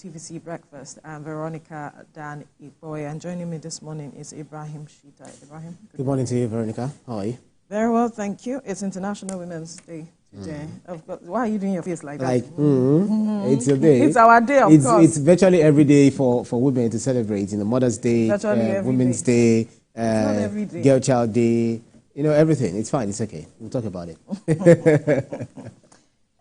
TVC Breakfast. I'm Veronica Dan Iboy, and joining me this morning is Ibrahim Shita. Ibrahim, good morning to you, Veronica. How are you? Very well, thank you. It's International Women's Day today. Of course. Why are you doing your face like that? It's your day. It's our day, of course. It's virtually every day for women to celebrate. Mother's Day, Women's Day, Girl Child Day. Everything. It's fine. It's okay. We'll talk about it.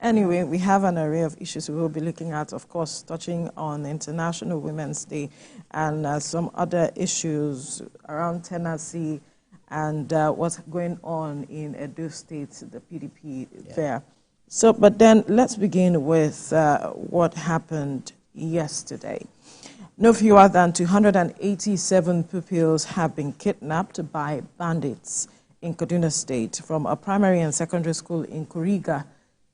Anyway, we have an array of issues we will be looking at, of course, touching on International Women's Day and some other issues around tenancy and what's going on in Edo State, the PDP there. So, but then let's begin with what happened yesterday. No fewer than 287 pupils have been kidnapped by bandits in Kaduna State from a primary and secondary school in Kuriga,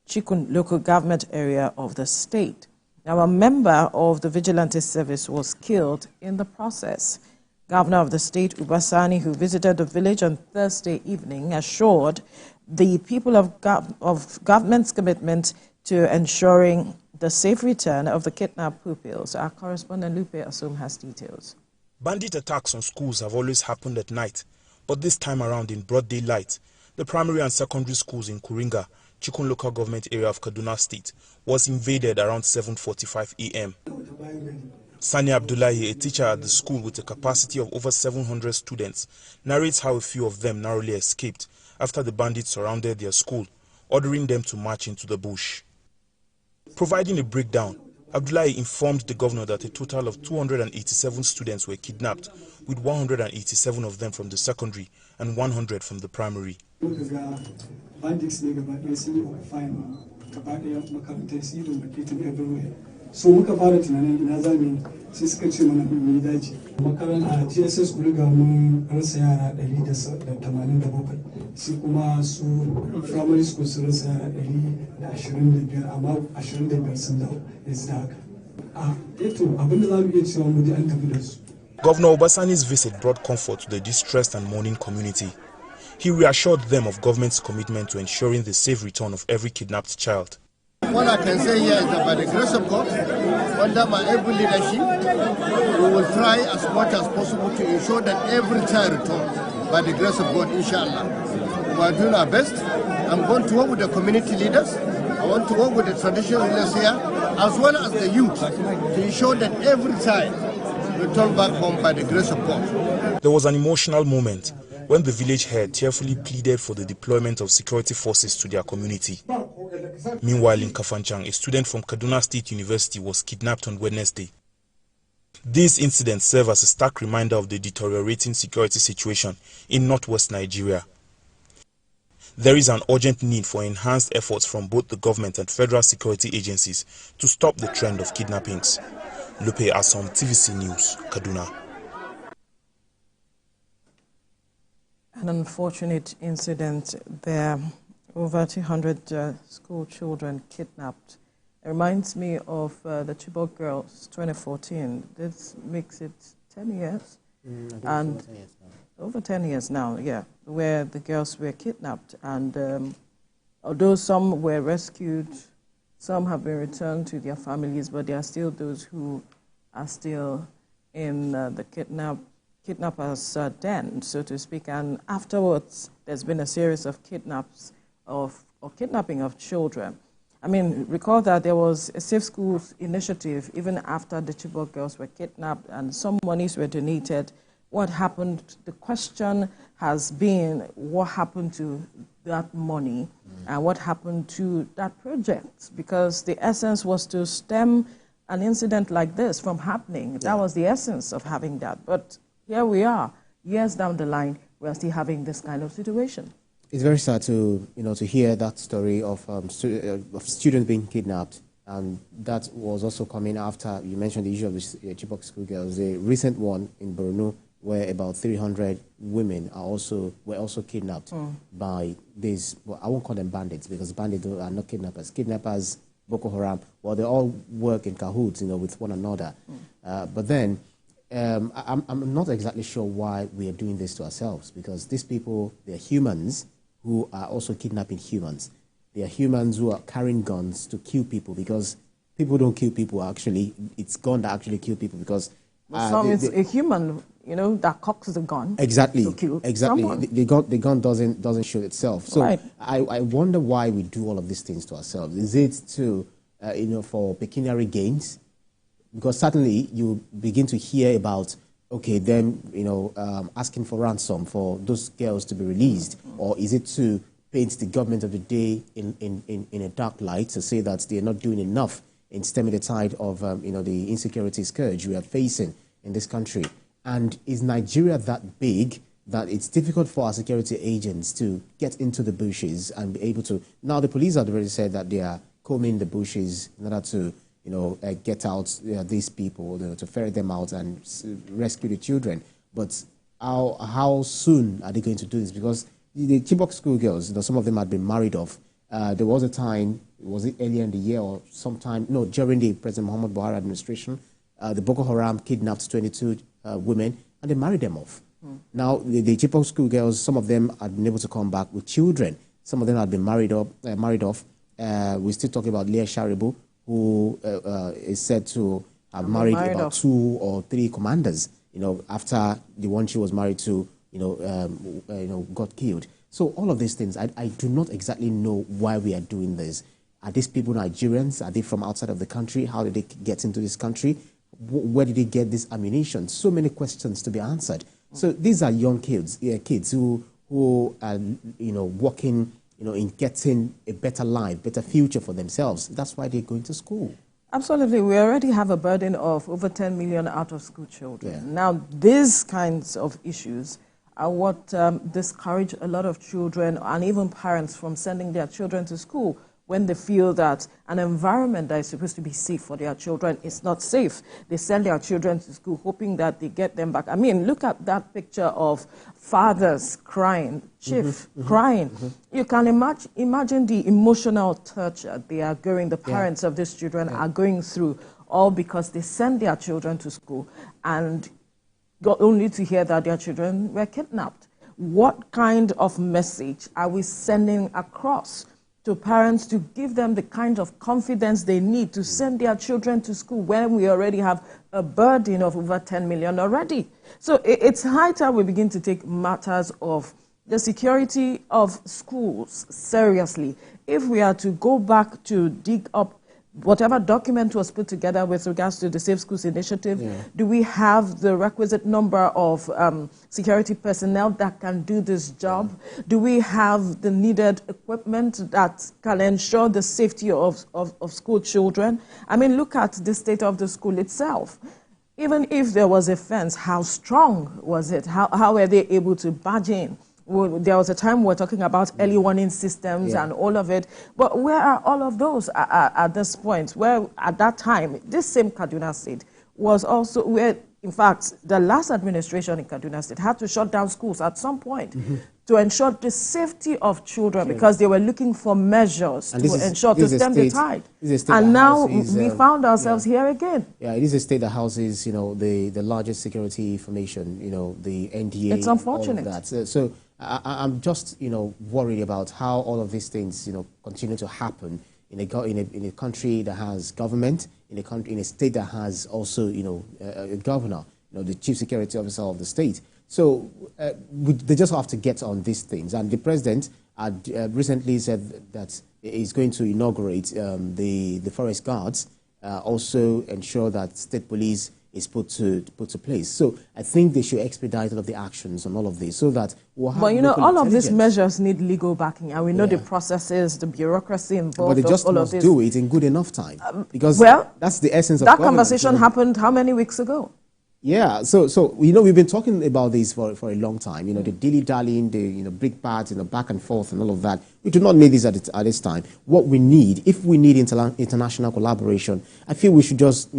Chikun local government area of the state. Now, a member of the vigilante service was killed in the process. Governor of the state, Uba Sani, who visited the village on Thursday evening, assured the people of government's commitment to ensuring the safe return of the kidnapped pupils. Our correspondent Lupe Asum has details. Bandit attacks on schools have always happened at night, but this time around in broad daylight. The primary and secondary schools in Kuriga, Chikun local government area of Kaduna State, was invaded around 7:45 a.m. Sani Abdullahi, a teacher at the school with a capacity of over 700 students, narrates how a few of them narrowly escaped after the bandits surrounded their school, ordering them to march into the bush. Providing a breakdown, Abdullahi informed the governor that a total of 287 students were kidnapped, with 187 of them from the secondary and 100 from the primary. So muka fara tunanin ina zamu sai suka ce mana mu daji makaranta GSS Kuriga mun rasa yara 187 sai kuma su primary school sun rasa yara 125 amma 25 sun dawo yanzu da haka eto abinda zamu iya cewa mu an tafi da su. Governor Uba Sani's visit brought comfort to the distressed and mourning community. He reassured them of government's commitment to ensuring the safe return of every kidnapped child. What I can say here is that by the grace of God, under my able leadership, we will try as much as possible to ensure that every child returns. By the grace of God, inshallah. We are doing our best. I'm going to work with the community leaders. I want to work with the traditional leaders here, as well as the youth, to ensure that every child returns back home by the grace of God. There was an emotional moment when the village head tearfully pleaded for the deployment of security forces to their community. Meanwhile, in Kafanchang, a student from Kaduna State University was kidnapped on Wednesday. These incidents serve as a stark reminder of the deteriorating security situation in northwest Nigeria. There is an urgent need for enhanced efforts from both the government and federal security agencies to stop the trend of kidnappings. Lupe Asom, TVC News, Kaduna. An unfortunate incident there. Over 200 school children kidnapped. It reminds me of the Chibok girls, 2014. This makes it 10 years. And 10 years now. Over 10 years now, yeah, where the girls were kidnapped. And although some were rescued, some have been returned to their families, but there are still those who are still in the kidnappers' den, so to speak. And afterwards, there's been a series of kidnapping of children. I mean, recall that there was a Safe Schools initiative even after the Chibok girls were kidnapped and some monies were donated. What happened? The question has been what happened to that money and what happened to that project? Because the essence was to stem an incident like this from happening. Yeah. That was the essence of having that. But here we are, years down the line, we are still having this kind of situation. It's very sad to hear that story of students being kidnapped, and that was also coming after you mentioned the issue of the Chibok schoolgirls. The recent one in Borno, where about 300 women were also kidnapped by these. Well, I won't call them bandits because bandits are not kidnappers. Kidnappers, Boko Haram. Well, they all work in cahoots, with one another. But then. I'm not exactly sure why we are doing this to ourselves, because these people, they're humans who are also kidnapping humans. They are humans who are carrying guns to kill people, because people don't kill people, actually. It's gun that actually kill people because... it's a human, that cocks the gun. Exactly. To kill exactly. someone. The gun doesn't shoot itself. So right. I wonder why we do all of these things to ourselves. Is it to, for pecuniary gains? Because certainly you begin to hear about, okay, them, asking for ransom for those girls to be released. Or is it to paint the government of the day in a dark light to say that they're not doing enough in stemming the tide of, the insecurity scourge we are facing in this country? And is Nigeria that big that it's difficult for our security agents to get into the bushes and be able to... Now, the police have already said that they are combing the bushes in order to, get out these people, to ferret them out and rescue the children. But how soon are they going to do this? Because the Chibok schoolgirls, some of them had been married off. There was a time, was it earlier in the year or sometime, no, during the President Muhammad Buhari administration, the Boko Haram kidnapped 22 women and they married them off. Now, the Chibok schoolgirls, some of them had been able to come back with children. Some of them had been married off. We're still talking about Leah Sharibu, who is said to have married about 2 or 3 commanders, after the one she was married to, got killed. So all of these things, I do not exactly know why we are doing this. Are these people Nigerians? Are they from outside of the country? How did they get into this country? Where did they get this ammunition? So many questions to be answered. So these are young kids who are, working, in getting a better life, better future for themselves. That's why they're going to school. Absolutely. We already have a burden of over 10 million out-of-school children. Yeah. Now, these kinds of issues are what discourage a lot of children and even parents from sending their children to school when they feel that an environment that is supposed to be safe for their children is not safe. They send their children to school hoping that they get them back. I mean, look at that picture of fathers crying, chief crying. You can imagine the emotional torture the parents of these children are going through, all because they send their children to school and got only to hear that their children were kidnapped. What kind of message are we sending across to parents to give them the kind of confidence they need to send their children to school when we already have a burden of over 10 million already? So it's high time we begin to take matters of the security of schools seriously. If we are to go back to dig up whatever document was put together with regards to the Safe Schools Initiative, do we have the requisite number of security personnel that can do this job? Do we have the needed equipment that can ensure the safety of school children? I mean, look at the state of the school itself. Even if there was a fence, how strong was it? How were they able to barge in? Well, there was a time we were talking about early warning systems and all of it. But where are all of those at this point? Where at that time, this same Kaduna State was also where, in fact, the last administration in Kaduna State had to shut down schools at some point to ensure the safety of children because they were looking for measures to ensure to stem the tide. And now we found ourselves here again. Yeah, it is a state that houses, the largest security formation, the NDA. It's unfortunate. All of that. So I'm just, worried about how all of these things, continue to happen in a country that has government, in a state that has also, a governor, the chief security officer of the state. So they just have to get on these things. And the president had recently said that he's going to inaugurate the forest guards, also ensure that state police is put to place. So I think they should expedite all of the actions on all of this so that we'll have all of these measures need legal backing, and we know the processes, the bureaucry involved. But they just must do it in good enough time, because that's the essence of that conversation happened how many weeks ago? Yeah, so we've been talking about this for a long time. The dilly-dallying, the brick bats, back and forth and all of that. We do not need this at this time. What we need, if we need international collaboration, I feel we should just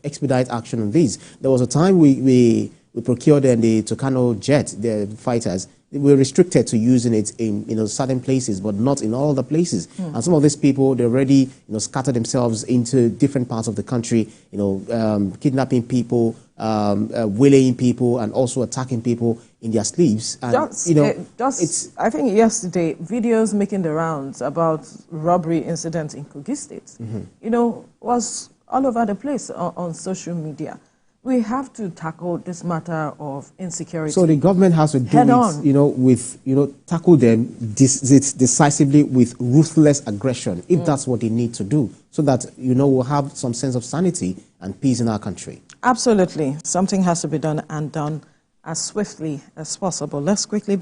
expedite action on this. There was a time we procured the Tucano jet, the fighters. We were restricted to using it in certain places, but not in all the places. And some of these people, they already scattered themselves into different parts of the country, kidnapping people, waylaying people and also attacking people in their sleeps. And, I think yesterday, videos making the rounds about robbery incidents in Kogi State, was all over the place on social media. We have to tackle this matter of insecurity. So the government has to do it, tackle them decisively with ruthless aggression, if that's what they need to do, so that, we'll have some sense of sanity and peace in our country. Absolutely. Something has to be done and done as swiftly as possible. Let's quickly